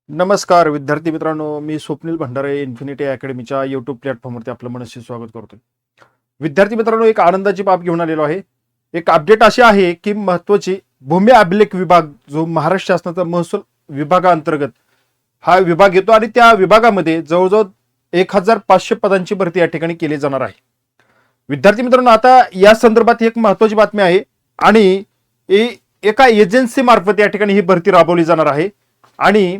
नमस्कार विद्यार्थी मित्रांनो, मी स्वप्नील भंडारे इन्फिनिटी अकॅडमीच्या यूट्यूब प्लॅटफॉर्मवरती आपलं मनस्वी स्वागत करतोय. विद्यार्थी मित्रांनो, एक आनंदाची बाब घेऊन आलेलो आहे. एक अपडेट अशी आहे की महत्त्वाची भूमी अभिलेख विभाग जो महाराष्ट्र शासनाचा महसूल विभागाअंतर्गत हा विभाग येतो आणि त्या विभागामध्ये जवळजवळ 1500 पदांची भरती या ठिकाणी केली जाणार आहे. विद्यार्थी मित्रांनो, आता या संदर्भात एक महत्त्वाची बातमी आहे आणि एका एजन्सी मार्फत या ठिकाणी ही भरती राबवली जाणार आहे आणि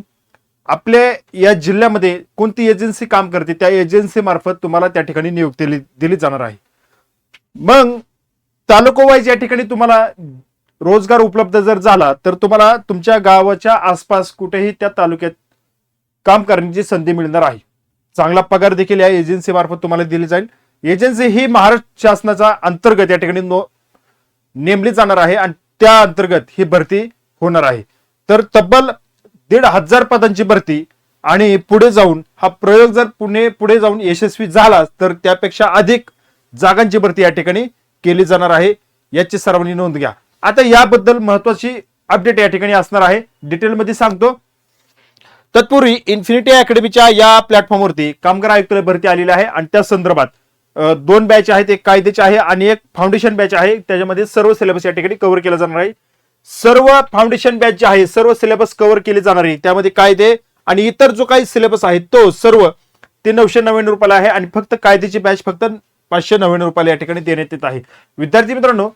आपल्या या जिल्ह्यामध्ये कोणती एजन्सी काम करते त्या एजन्सी मार्फत तुम्हाला त्या ठिकाणी नियुक्ती दिली जाणार आहे. मग तालुका वाईज या ठिकाणी तुम्हाला रोजगार उपलब्ध जर झाला तर तुम्हाला तुमच्या गावाच्या आसपास कुठेही त्या तालुक्यात काम करण्याची संधी मिळणार आहे. चांगला पगार देखील या एजन्सी मार्फत तुम्हाला दिली जाईल. एजन्सी ही महाराष्ट्र शासनाचा अंतर्गत या ठिकाणी नेमली जाणार आहे आणि त्या अंतर्गत ही भरती होणार आहे. तर तब्बल 1,500 पदांची भरती आणि पुढे जाऊन हा प्रयोग जर पुढे जाऊन यशस्वी झाला तर त्यापेक्षा अधिक जागांची भरती या ठिकाणी केली जाणार आहे. याची सर्वांनी नोंद घ्या. आता याबद्दल महत्वाची अपडेट या ठिकाणी असणार आहे, डिटेलमध्ये सांगतो. तत्पूर्वी इन्फिनिटी अकॅडमीच्या या प्लॅटफॉर्मवरती कामगार आयुक्तालय भरती आलेली आहे आणि त्या संदर्भात 2 बॅच आहेत, एक कायद्याची आहे आणि एक फाउंडेशन बॅच आहे. त्याच्यामध्ये सर्व सिलेबस या ठिकाणी कव्हर केला जाणार आहे. सर्व फाउंडेशन बॅच जे आहे सर्व सिलेबस कव्हर केले जाणार आहे. त्यामध्ये कायदे आणि इतर जो काही सिलेबस आहे तो सर्व ते 999 रुपयाला आहे आणि फक्त कायद्याची बॅच फक्त 599 रुपयाला या ठिकाणी देण्यात येत आहे. विद्यार्थी मित्रांनो,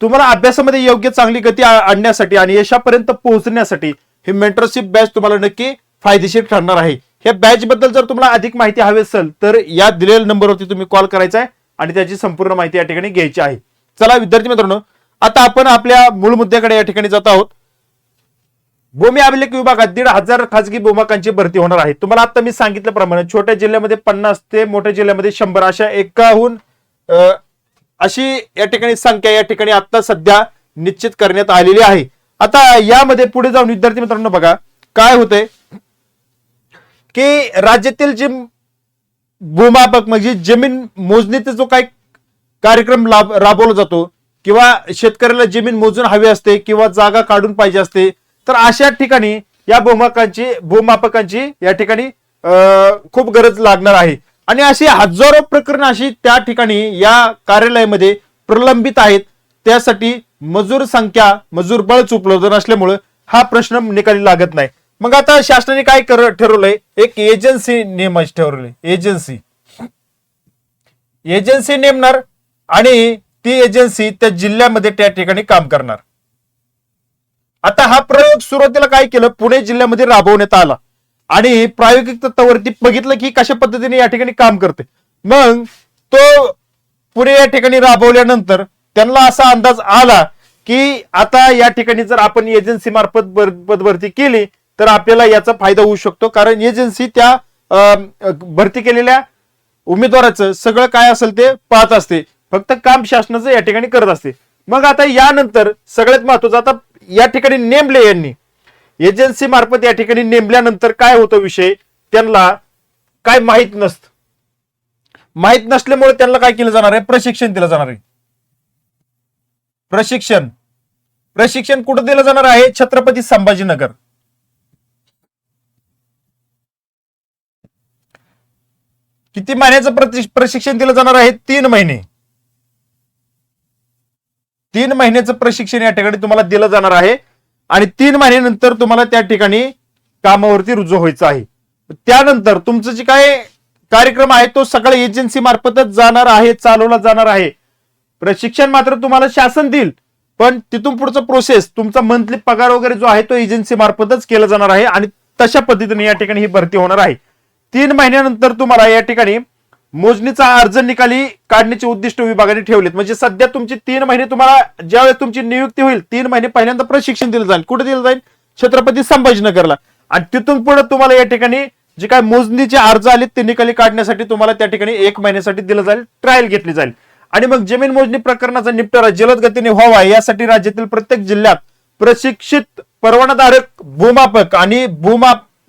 तुम्हाला अभ्यासामध्ये योग्य चांगली गती आणण्यासाठी आणि यशापर्यंत पोहोचण्यासाठी ही मेंटरशिप बॅच तुम्हाला नक्की फायदेशीर ठरणार आहे. ह्या बॅच बद्दल जर तुम्हाला अधिक माहिती हवी असेल तर या दिलेल्या नंबरवरती तुम्ही कॉल करायचा आहे आणि त्याची संपूर्ण माहिती या ठिकाणी घ्यायची आहे. चला विद्यार्थी मित्रांनो, आता आपण आपल्या मूळ मुद्द्याकडे या ठिकाणी जात आहोत. भूमी अभिलेख विभागात 1,500 खासगी भूमाकांची भरती होणार आहे. तुम्हाला आता मी सांगितल्याप्रमाणे छोट्या जिल्ह्यामध्ये 50 ते मोठ्या जिल्ह्यामध्ये 100 अशा एकाहून अशी या ठिकाणी संख्या या ठिकाणी आता सध्या निश्चित करण्यात आलेली आहे. आता यामध्ये पुढे जाऊन विद्यार्थी मित्रांनो बघा काय होतंय की राज्यातील जे भूमापक म्हणजे जमीन मोजणीचा जो काही कार्यक्रम राबवला जातो किंवा शेतकऱ्याला जमीन मोजून हवी असते किंवा जागा काढून पाहिजे असते तर अशा ठिकाणी या भूमापकांची या ठिकाणी खूप गरज लागणार आहे आणि अशी हजारो प्रकरण अशी त्या ठिकाणी या कार्यालयामध्ये प्रलंबित आहेत. त्यासाठी मजूर संख्या मजूर बळच उपलब्ध नसल्यामुळे हा प्रश्न निकाली लागत नाही. मग आता शासनाने काय ठरवलंय, एक एजन्सी नेमायचं ठरवलंय. एजन्सी नेमणार आणि ती एजन्सी त्या जिल्ह्यामध्ये त्या ठिकाणी काम करणार. आता हा प्रयोग सुरुवातीला काय केलं, पुणे जिल्ह्यामध्ये राबवण्यात आला आणि प्रायोगिक तत्वावरती बघितलं की कशा पद्धतीने या ठिकाणी काम करते. मग तो पुणे या ठिकाणी राबवल्यानंतर त्यांना असा अंदाज आला की आता या ठिकाणी जर आपण एजन्सी मार्फत पदभरती केली तर आपल्याला याचा फायदा होऊ शकतो, कारण एजन्सी त्या भरती केलेल्या उमेदवाराचं सगळं काय असेल ते पाहत असते, फक्त काम शासनाचं या ठिकाणी करत असते. मग आता यानंतर सगळ्यात महत्वाचं, आता या ठिकाणी नेमले यांनी एजन्सी मार्फत या ठिकाणी नेमल्यानंतर काय होतं विषय, त्यांना काय माहित नसतं. माहित नसल्यामुळे त्यांना काय केलं जाणार आहे, प्रशिक्षण दिलं जाणार आहे. प्रशिक्षण कुठं दिलं जाणार आहे, छत्रपती संभाजीनगर. किती महिन्याचं प्रशिक्षण दिलं जाणार आहे, 3 महिने. 3 महिन्याचं प्रशिक्षण या ठिकाणी तुम्हाला दिलं जाणार आहे आणि 3 महिन्यानंतर तुम्हाला त्या ठिकाणी कामावरती रुजू व्हायचं आहे. त्यानंतर तुमचं जे काय कार्यक्रम आहे तो सगळा एजन्सी मार्फतच जाणार आहे, चालवला जाणार आहे. प्रशिक्षण मात्र तुम्हाला शासन देईल, पण तिथून पुढचा प्रोसेस तुमचा मंथली पगार वगैरे जो आहे तो एजन्सी मार्फतच केला जाणार आहे आणि तशा पद्धतीने या ठिकाणी ही भरती होणार आहे. 3 महिन्यानंतर तुम्हाला या ठिकाणी मोजणीचा अर्ज निकाली काढण्याचे उद्दिष्ट विभागाने ठेवलेत. म्हणजे सध्या तुमची 3 महिने तुम्हाला ज्यावेळेस तुमची नियुक्ती होईल 3 महिने पहिल्यांदा प्रशिक्षण दिलं जाईल. कुठे दिलं जाईल, छत्रपती संभाजीनगरला. आणि तिथून पुढे तुम्हाला या ठिकाणी जे काय मोजणीचे अर्ज आले ते निकाली काढण्यासाठी तुम्हाला त्या ठिकाणी 1 महिन्यासाठी दिलं जाईल, ट्रायल घेतली जाईल. आणि मग जमीन मोजणी प्रकरणाचा निपटारा जलद गतीने व्हावा यासाठी राज्यातील प्रत्येक जिल्ह्यात प्रशिक्षित परवानाधारक भूमापक आणि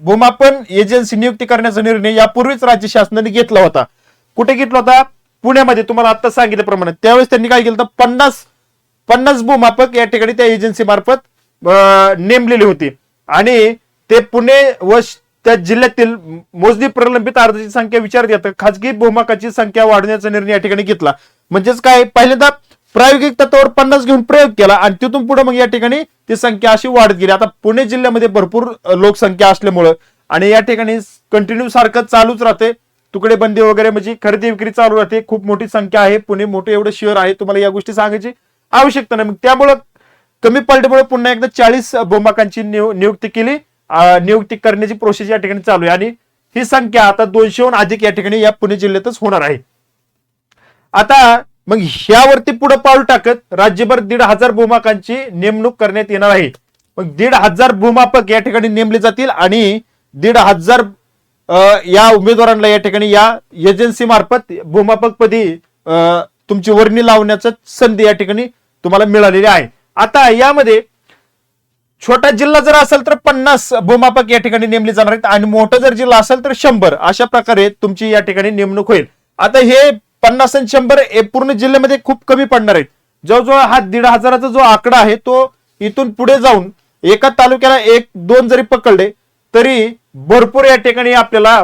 भूमापन एजन्सी नियुक्ती करण्याचा निर्णय यापूर्वीच राज्य शासनाने घेतला होता. कुठे घेतला होता, पुण्यामध्ये. तुम्हाला आता सांगितल्याप्रमाणे त्यावेळेस त्यांनी काय केलं, 50 भूमापक या ठिकाणी त्या एजन्सी मार्फत नेमलेले होते आणि ते पुणे व त्या जिल्ह्यातील मोजणी प्रलंबित अर्जाची संख्या विचारात येतं खाजगी भूमापकाची संख्या वाढवण्याचा निर्णय या ठिकाणी घेतला. म्हणजेच काय, पहिल्यांदा प्रायोगिक तत्वावर 50 घेऊन प्रयोग केला आणि तिथून पुढे मग या ठिकाणी ती संख्या अशी वाढत गेली. आता पुणे जिल्ह्यामध्ये भरपूर लोकसंख्या असल्यामुळं आणि या ठिकाणी कंटिन्यू सारखं चालूच राहते, तुकडे बंदी वगैरे म्हणजे खरेदी विक्री चालू राहते. खूप मोठी संख्या आहे, पुणे मोठे एवढं शहर आहे, तुम्हाला या गोष्टी सांगायची आवश्यकता नाही. मग त्यामुळं कमी पलटीमुळे पुन्हा एकदा 40 भूमापकांची नियुक्ती करण्याची प्रोसेस या ठिकाणी चालू आहे आणि ही संख्या आता 200हून अधिक या ठिकाणी या पुणे जिल्ह्यातच होणार आहे. आता मग ह्यावरती पुढे पाऊल टाकत राज्यभर 1,500 भूमापकांची नेमणूक करण्यात येणार आहे. मग 1,500 भूमापक या ठिकाणी नेमले जातील आणि 1,500 या उमेदवारांना या ठिकाणी या एजन्सी मार्फत भूमापक पदी तुमची वर्णी लावण्याची संधी या ठिकाणी तुम्हाला मिळालेली आहे. आता यामध्ये छोटा जिल्हा जर असेल तर 50 भूमापक या ठिकाणी नेमले जाणार आहेत आणि मोठा जर जिल्हा असेल तर 100. अशा प्रकारे तुमची या ठिकाणी नेमणूक होईल. आता हे 50 आणि 100 पूर्ण जिल्ह्यामध्ये खूप कमी पडणार आहेत. जवळजवळ हा 1,500चा जो आकडा आहे तो इथून पुढे जाऊन एका तालुक्याला 1-2 जरी पकडले तरी भरपूर या ठिकाणी आपल्याला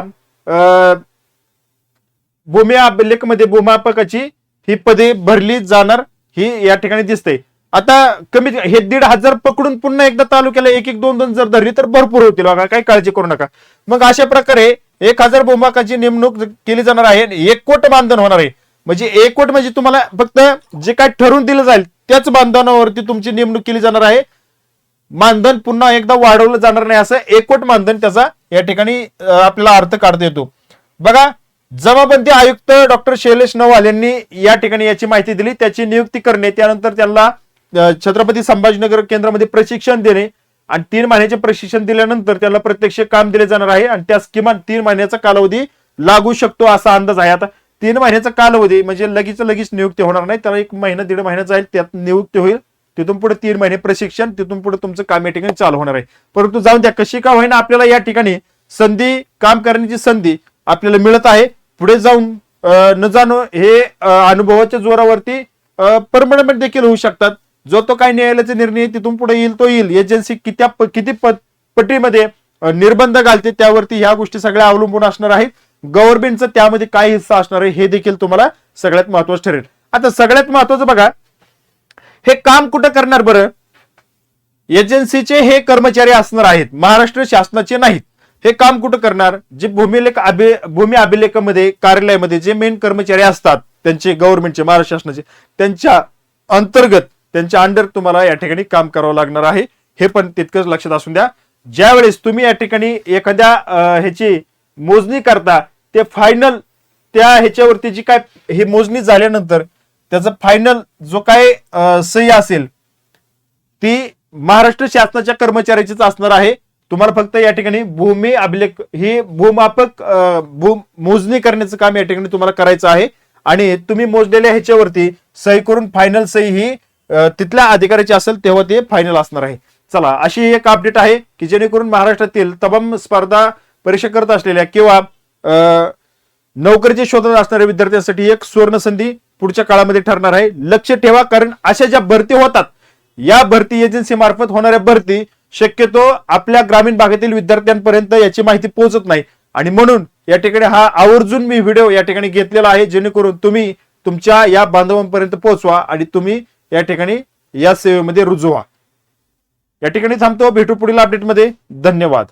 भूमी अभिलेखमध्ये भूमापकाची ही पदे भरली जाणार ही या ठिकाणी दिसते. आता कमी हे 1,500 पकडून पुन्हा एकदा तालुक्याला 1-2 जर धरली तर भरपूर होतील बघा, काही काळजी करू नका. मग अशा प्रकारे 1,000 भूमापकाची नेमणूक केली जाणार आहे. एकवट बांधण होणार आहे. म्हणजे एकवट म्हणजे तुम्हाला फक्त जे काय ठरवून दिलं जाईल त्याच बांधणावरती तुमची नेमणूक केली जाणार आहे. मानधन पुन्हा एकदा वाढवलं जाणार नाही, असं एकवट मानधन त्याचा या ठिकाणी आपल्याला अर्थ काढता येतो. बघा, जमाबंदी आयुक्त डॉक्टर शैलेश नवाल यांनी या ठिकाणी याची माहिती दिली. त्याची नियुक्ती करणे, त्यानंतर त्यांना छत्रपती संभाजीनगर केंद्रामध्ये प्रशिक्षण देणे आणि 3 महिन्याचे प्रशिक्षण दिल्यानंतर त्याला प्रत्यक्ष काम दिले जाणार आहे आणि त्यास किमान 3 महिन्याचा कालावधी लागू शकतो असा अंदाज आहे. आता 3 महिन्याचा कालावधी म्हणजे लगेच नियुक्ती होणार नाही, त्याला 1 महिना 1.5 महिना जाईल, त्यात नियुक्ती होईल. तिथून पुढे 3 महिने प्रशिक्षण, तिथून पुढे तुमचं काम या ठिकाणी चालू होणार आहे. परंतु जाऊन द्या, कशी का होईना आपल्याला या ठिकाणी काम करण्याची संधी आपल्याला मिळत आहे. पुढे जाऊन न जाणं हे अनुभवाच्या जोरावरती परमनंट देखील होऊ शकतात. जो तो काही न्यायालयाचा निर्णय तिथून पुढे येईल तो येईल. एजन्सी किती पटीमध्ये निर्बंध घालते त्यावरती ह्या गोष्टी सगळ्या अवलंबून असणार आहेत. गव्हर्नमेंटचा त्यामध्ये काय हिस्सा असणार आहे हे देखील तुम्हाला सगळ्यात महत्वाचं ठरेल. आता सगळ्यात महत्वाचं बघा, हे काम कुठं करणार बरं? एजन्सीचे हे कर्मचारी असणार आहेत, महाराष्ट्र शासनाचे नाहीत. हे काम कुठं करणार? जे भूमी अभिलेखामध्ये कार्यालयामध्ये जे मेन कर्मचारी असतात त्यांचे गव्हर्नमेंटचे महाराष्ट्र शासनाचे, त्यांच्या अंतर्गत त्यांच्या अंडर तुम्हाला या ठिकाणी काम करावं लागणार आहे. हे पण तितकंच लक्षात असू द्या. ज्यावेळेस तुम्ही या ठिकाणी एखाद्या ह्याची मोजणी करता, ते फायनल त्या ह्याच्यावरती जी काय ही मोजणी झाल्यानंतर त्याचा फायनल जो काय सही असेल ती महाराष्ट्र शासनाच्या कर्मचाऱ्याचीच असणार आहे. तुम्हाला फक्त या ठिकाणी भूमी अभिलेख ही भूमापक मोजणी करण्याचं काम या ठिकाणी तुम्हाला करायचं आहे आणि तुम्ही मोजलेल्या ह्याच्यावरती सही करून फायनल सही ही तिथल्या अधिकाऱ्याची असेल तेव्हा ते फायनल असणार आहे. चला, अशी एक अपडेट आहे की जेणेकरून महाराष्ट्रातील तमाम स्पर्धा परीक्षा करत असलेल्या किंवा नोकरीचे शोधत असणाऱ्या विद्यार्थ्यांसाठी एक सुवर्ण संधी पुढच्या काळामध्ये ठरणार आहे. लक्ष ठेवा, कारण अशा ज्या भरती होतात या भरती एजन्सी मार्फत होणाऱ्या भरती शक्यतो आपल्या ग्रामीण भागातील विद्यार्थ्यांपर्यंत याची माहिती पोहोचत नाही आणि म्हणून या ठिकाणी हा आवर्जून मी व्हिडिओ या ठिकाणी घेतलेला आहे, जेणेकरून तुम्ही तुमच्या या बांधवांपर्यंत पोहोचवा आणि तुम्ही या ठिकाणी या सेवेमध्ये रुजू व्हा. या ठिकाणी थांबतो, भेटू पुढील अपडेटमध्ये. धन्यवाद.